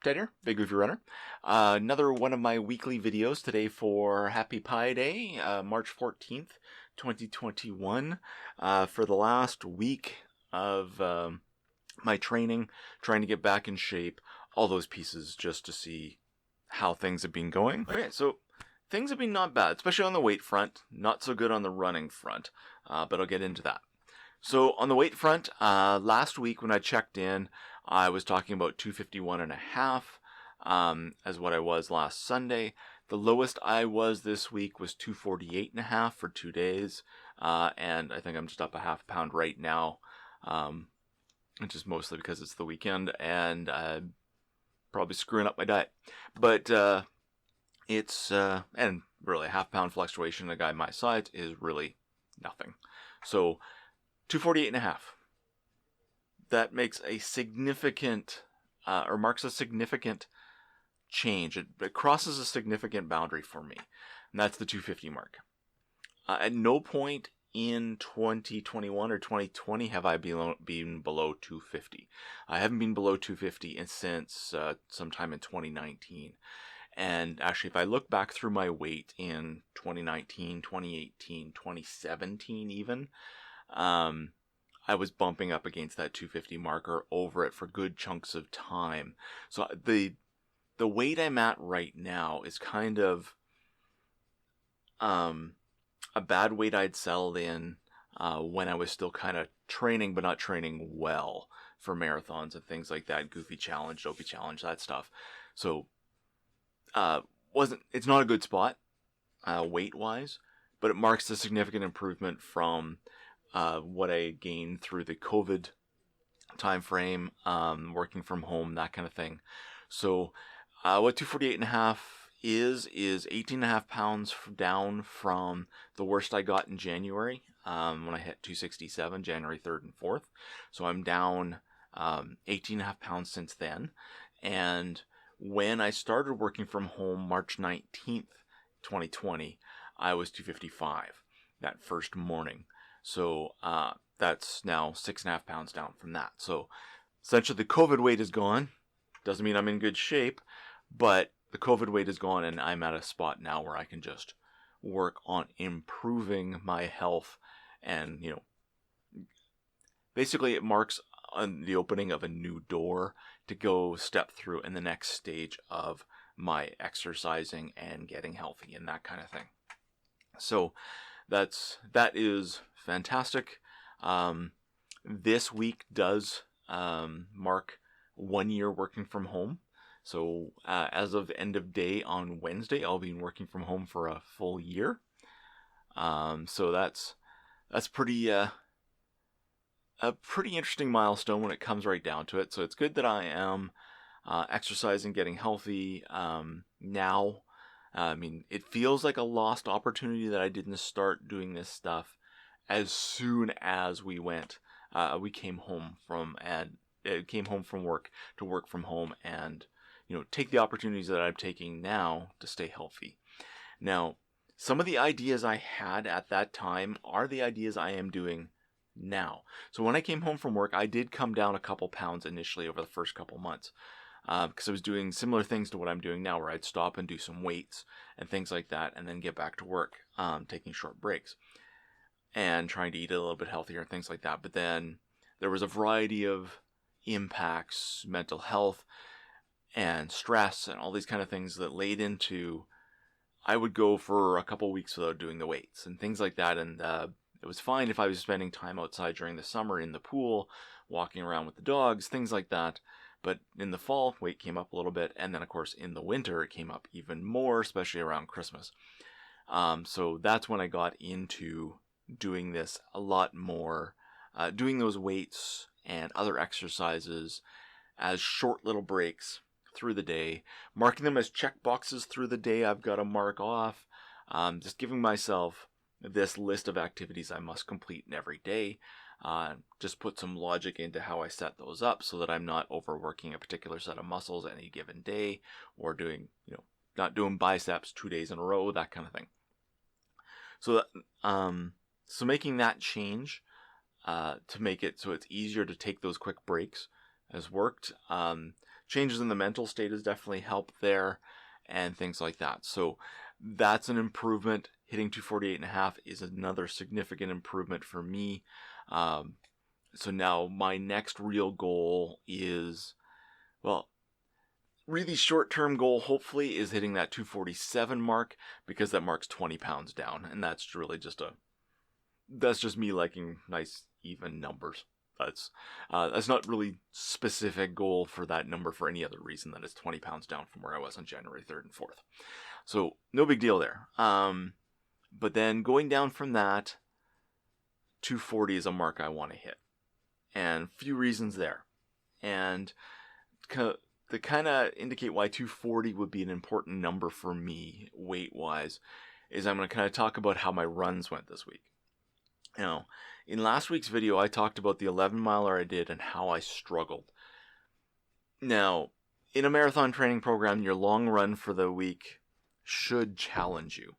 Ted here, BigGoofyRunner. Another one of my weekly videos today for Happy Pi Day, March 14th, 2021. For the last week of my training, trying to get back in shape, all those pieces just to see how things have been going. Okay, so things have been not bad, especially on the weight front, not so good on the running front, but I'll get into that. So on the weight front, last week when I checked in, I was talking about 251.5 as what I was last Sunday. The lowest I was this week was 248.5 for 2 days, and I think I'm just up a half pound right now, which is mostly because it's the weekend and probably screwing up my diet. But it's and really a half pound fluctuation in a guy my size is really nothing. So 248.5. That makes a significant, or marks a significant change. It crosses a significant boundary for me, and that's the 250 mark. At no point in 2021 or 2020 have I been below 250. I haven't been below 250 since sometime in 2019. And actually, if I look back through my weight in 2019, 2018, 2017 even, I was bumping up against that 250 marker over it for good chunks of time. So the weight I'm at right now is kind of a bad weight I'd settled in when I was still kind of training, but not training well for marathons and things like that. Goofy challenge, dopey challenge, that stuff. So it's not a good spot weight wise, but it marks a significant improvement from what I gained through the COVID time frame, working from home, that kind of thing. So what 248.5 is 18.5 pounds down from the worst I got in January, when I hit 267, January 3rd and 4th. So I'm down 18.5 pounds since then. And when I started working from home March 19th, 2020, I was 255 that first morning. So that's now 6.5 pounds down from that. So essentially the COVID weight is gone. Doesn't mean I'm in good shape, but the COVID weight is gone and I'm at a spot now where I can just work on improving my health. And, basically it marks the opening of a new door to go step through in the next stage of my exercising and getting healthy and that kind of thing. So that is fantastic. This week does mark 1 year working from home. So as of end of day on Wednesday, I'll be working from home for a full year. So that's pretty a pretty interesting milestone when it comes right down to it. So it's good that I am exercising, getting healthy now. I mean, it feels like a lost opportunity that I didn't start doing this stuff as soon as we came home from work to work from home and, take the opportunities that I'm taking now to stay healthy. Now, some of the ideas I had at that time are the ideas I am doing now. So when I came home from work, I did come down a couple pounds initially over the first couple months. Because I was doing similar things to what I'm doing now, where I'd stop and do some weights and things like that, and then get back to work, taking short breaks and trying to eat a little bit healthier and things like that. But then there was a variety of impacts, mental health and stress and all these kind of things that laid into, I would go for a couple weeks without doing the weights and things like that. And it was fine if I was spending time outside during the summer in the pool, walking around with the dogs, things like that. But in the fall, weight came up a little bit. And then, of course, in the winter, it came up even more, especially around Christmas. So that's when I got into doing this a lot more, doing those weights and other exercises as short little breaks through the day, marking them as check boxes through the day I've got to mark off, just giving myself this list of activities I must complete in every day. Just put some logic into how I set those up so that I'm not overworking a particular set of muscles any given day, or doing, not doing biceps 2 days in a row, that kind of thing. So, so making that change to make it so it's easier to take those quick breaks has worked. changes in the mental state has definitely helped there, and things like that. So that's an improvement. Hitting 248.5 is another significant improvement for me. So now my next real goal is, well, really short-term goal, hopefully, is hitting that 247 mark, because that marks 20 pounds down, and that's really that's just me liking nice, even numbers. That's not really specific goal for that number for any other reason than it's 20 pounds down from where I was on January 3rd and 4th. So no big deal there. But then going down from that, 240 is a mark I want to hit, and a few reasons there. And to kind of indicate why 240 would be an important number for me weight-wise is I'm going to kind of talk about how my runs went this week. Now, in last week's video, I talked about the 11-miler I did and how I struggled. Now, in a marathon training program, your long run for the week should challenge you.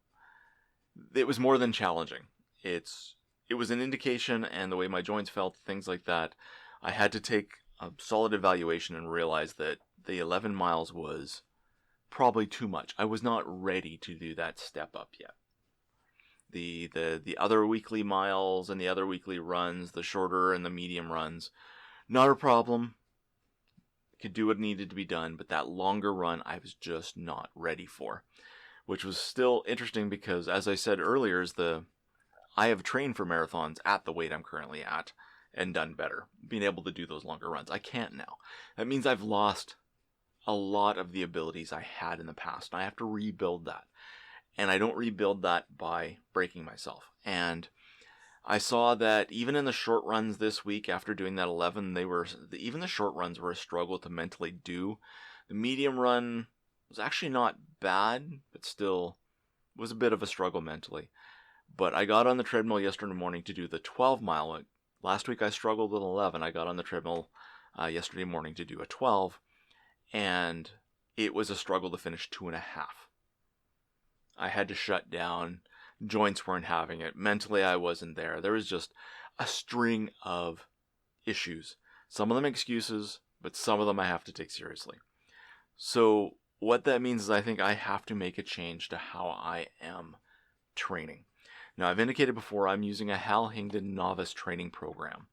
It was more than challenging. It was an indication, and the way my joints felt, things like that, I had to take a solid evaluation and realize that the 11 miles was probably too much. I was not ready to do that step up yet. The other weekly miles and the other weekly runs, the shorter and the medium runs, not a problem. Could do what needed to be done, but that longer run I was just not ready for. Which was still interesting because, as I said earlier, I have trained for marathons at the weight I'm currently at and done better, being able to do those longer runs. I can't now. That means I've lost a lot of the abilities I had in the past, and I have to rebuild that. And I don't rebuild that by breaking myself. And I saw that even in the short runs this week, after doing that 11, even the short runs were a struggle to mentally do. The medium run was actually not bad, but still was a bit of a struggle mentally. But I got on the treadmill yesterday morning to do the 12-mile. Last week I struggled with 11. I got on the treadmill yesterday morning to do a 12, and it was a struggle to finish 2.5. I had to shut down. Joints weren't having it. Mentally, I wasn't there. There was just a string of issues. Some of them excuses, but some of them I have to take seriously. So what that means is I think I have to make a change to how I am training. Now, I've indicated before I'm using a Hal Higdon novice training program.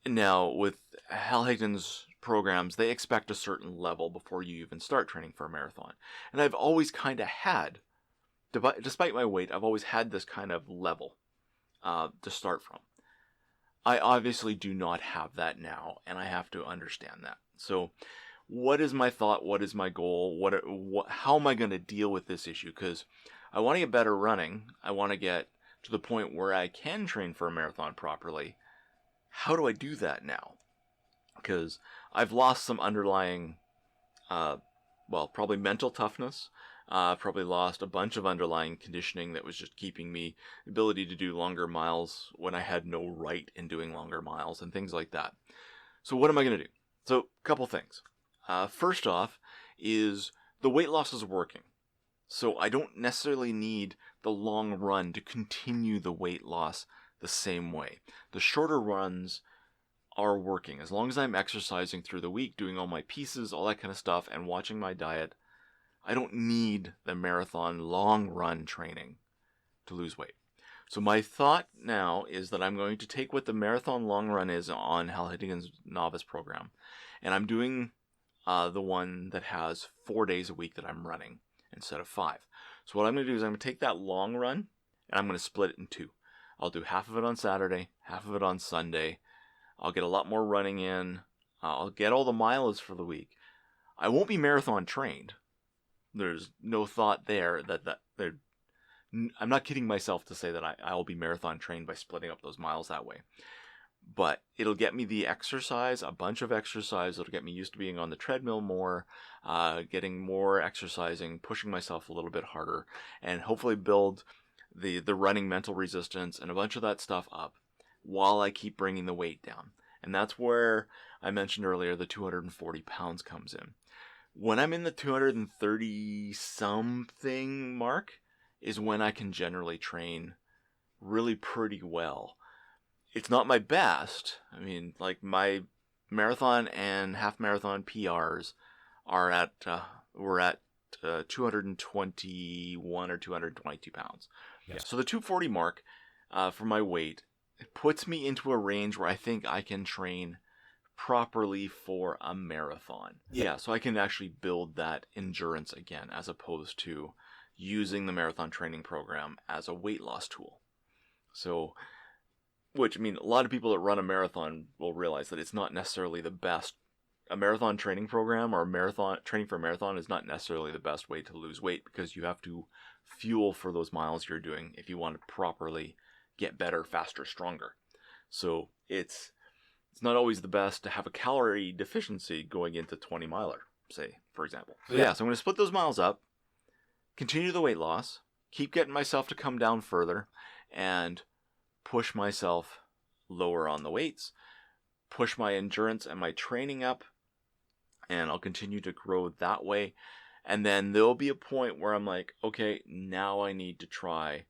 Now, with Hal Higdon's programs, they expect a certain level before you even start training for a marathon. And I've always kind of had, despite my weight, I've always had this kind of level to start from. I obviously do not have that now, and I have to understand that. So what is my thought? What is my goal? How am I going to deal with this issue? Because I want to get better running. I want to get to the point where I can train for a marathon properly. How do I do that now? Because I've lost some underlying, probably mental toughness. Probably lost a bunch of underlying conditioning that was just keeping me the ability to do longer miles when I had no right in doing longer miles and things like that. So what am I going to do? So a couple things. First off is the weight loss is working. So I don't necessarily need the long run to continue the weight loss the same way. The shorter runs are working. As long as I'm exercising through the week, doing all my pieces, all that kind of stuff, and watching my diet, I don't need the marathon long run training to lose weight. So my thought now is that I'm going to take what the marathon long run is on Hal Higdon's novice program, and I'm doing the one that has 4 days a week that I'm running instead of 5. So what I'm going to do is I'm going to take that long run and I'm going to split it in 2. I'll do half of it on Saturday, half of it on Sunday. I'll get a lot more running in. I'll get all the mileage for the week. I won't be marathon trained. There's no thought there I'm not kidding myself to say that I'll be marathon trained by splitting up those miles that way. But it'll get me the exercise, a bunch of exercise. It'll get me used to being on the treadmill more, getting more exercising, pushing myself a little bit harder, and hopefully build the running mental resistance and a bunch of that stuff up while I keep bringing the weight down. And that's where I mentioned earlier the 240 pounds comes in. When I'm in the 230 something mark is when I can generally train really pretty well. It's not my best. I mean, like my marathon and half marathon PRs are at, we're at 221 or 222 pounds. Yeah. So the 240 mark for my weight, it puts me into a range where I think I can train properly for a marathon. Yeah, so I can actually build that endurance again, as opposed to using the marathon training program as a weight loss tool. So, which, I mean, a lot of people that run a marathon will realize that it's not necessarily the best. A marathon training program or a marathon training for a marathon is not necessarily the best way to lose weight, because you have to fuel for those miles you're doing if you want to properly get better, faster, stronger. So it's not always the best to have a calorie deficiency going into 20 miler, say, for example. So yeah, so I'm going to split those miles up, continue the weight loss, keep getting myself to come down further, and push myself lower on the weights, push my endurance and my training up, and I'll continue to grow that way. And then there'll be a point where I'm like, okay, now I need to try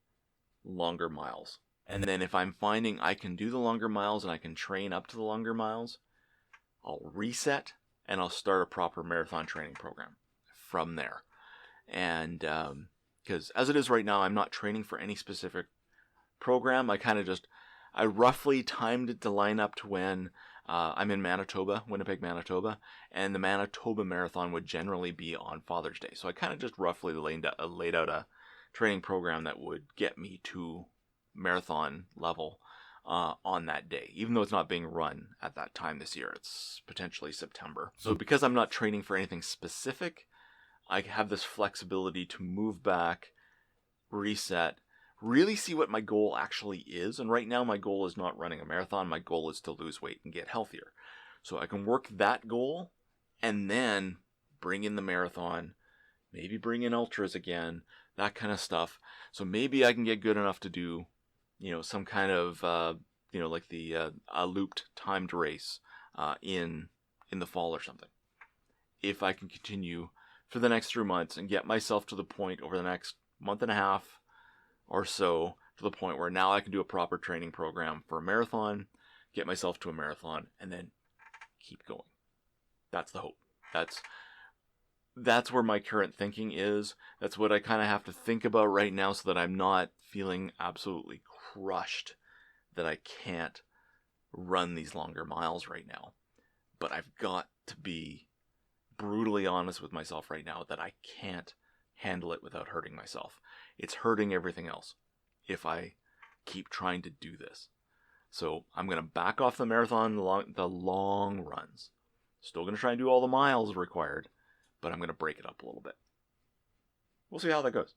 longer miles. And then if I'm finding I can do the longer miles and I can train up to the longer miles, I'll reset and I'll start a proper marathon training program from there. And because as it is right now, I'm not training for any specific program. I roughly timed it to line up to when I'm in Manitoba, Winnipeg, Manitoba, and the Manitoba Marathon would generally be on Father's Day. So I kind of just roughly laid out a training program that would get me to marathon level on that day, even though it's not being run at that time this year. It's potentially September. So because I'm not training for anything specific, I have this flexibility to move back, reset, really see what my goal actually is. And right now my goal is not running a marathon. My goal is to lose weight and get healthier. So I can work that goal and then bring in the marathon, maybe bring in ultras again, that kind of stuff. So maybe I can get good enough to do, some kind of, like the looped timed race in the fall or something. If I can continue for the next 3 months and get myself to the point over the next month and a half or so, to the point where now I can do a proper training program for a marathon, get myself to a marathon, and then keep going. That's the hope. That's where my current thinking is. That's what I kind of have to think about right now, so that I'm not feeling absolutely crushed that I can't run these longer miles right now. But I've got to be brutally honest with myself right now that I can't handle it without hurting myself. It's hurting everything else if I keep trying to do this. So I'm going to back off the marathon, the long runs. Still going to try and do all the miles required, but I'm going to break it up a little bit. We'll see how that goes.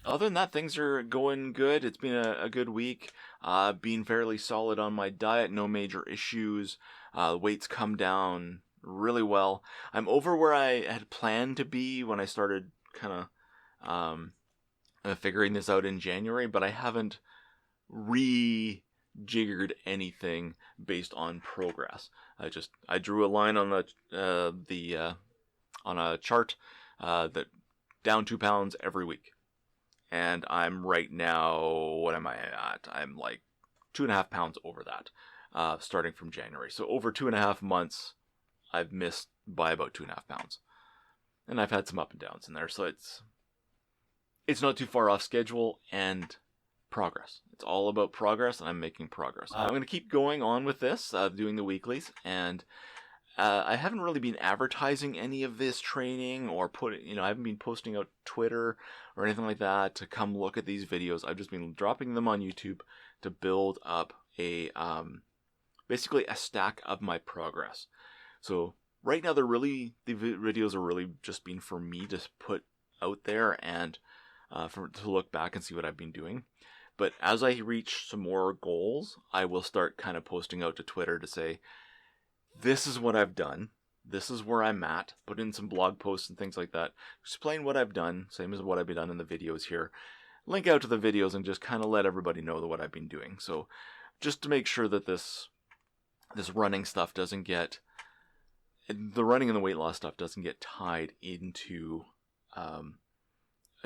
Other than that, things are going good. It's been a good week. Being fairly solid on my diet, no major issues. Weight's come down really well. I'm over where I had planned to be when I started kind of figuring this out in January, but I haven't rejiggered anything based on progress. I drew a line on on a chart that down 2 pounds every week. And I'm right now, what am I at? I'm like 2.5 pounds over that, starting from January. So over 2.5 months, I've missed by about 2.5 pounds. And I've had some up and downs in there. So it's not too far off schedule, and progress. It's all about progress, and I'm making progress. I'm going to keep going on with this, doing the weeklies, and I haven't really been advertising any of this training or I haven't been posting out Twitter or anything like that to come look at these videos. I've just been dropping them on YouTube to build up basically a stack of my progress. So right now the videos are really just been for me to put out there and to look back and see what I've been doing. But as I reach some more goals, I will start kind of posting out to Twitter to say, this is what I've done. This is where I'm at. Put in some blog posts and things like that. Explain what I've done. Same as what I've done in the videos here. Link out to the videos and just kind of let everybody know what I've been doing. So just to make sure that this running stuff doesn't get, the running and the weight loss stuff doesn't get tied into a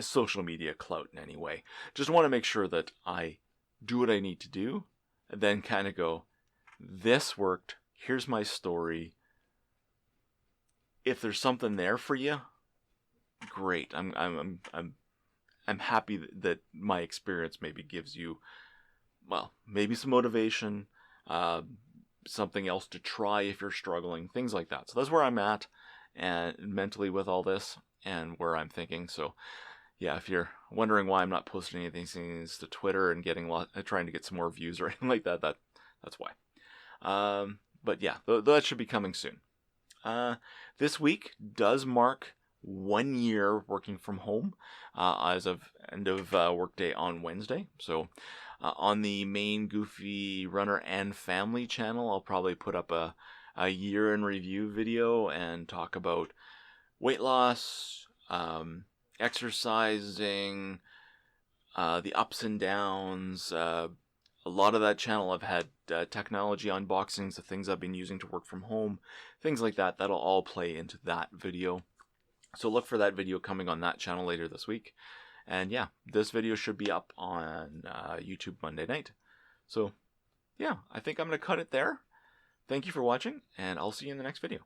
social media clout in any way. Just want to make sure that I do what I need to do and then kind of go, this worked. Here's my story. if there's something there for you, great. I'm happy that my experience maybe gives you, well, maybe some motivation, something else to try if you're struggling, things like that. So that's where I'm at and mentally with all this and where I'm thinking. So yeah, if you're wondering why I'm not posting anything to Twitter and trying to get some more views or anything like that, that's why. But yeah, that should be coming soon. This week does mark 1 year working from home as of end of workday on Wednesday. So on the main Goofy Runner and Family channel, I'll probably put up a year in review video and talk about weight loss, exercising, the ups and downs. A lot of that channel I've had technology unboxings, the things I've been using to work from home, things like that. That'll all play into that video. So look for that video coming on that channel later this week. And yeah, this video should be up on YouTube Monday night. So yeah, I think I'm going to cut it there. Thank you for watching, and I'll see you in the next video.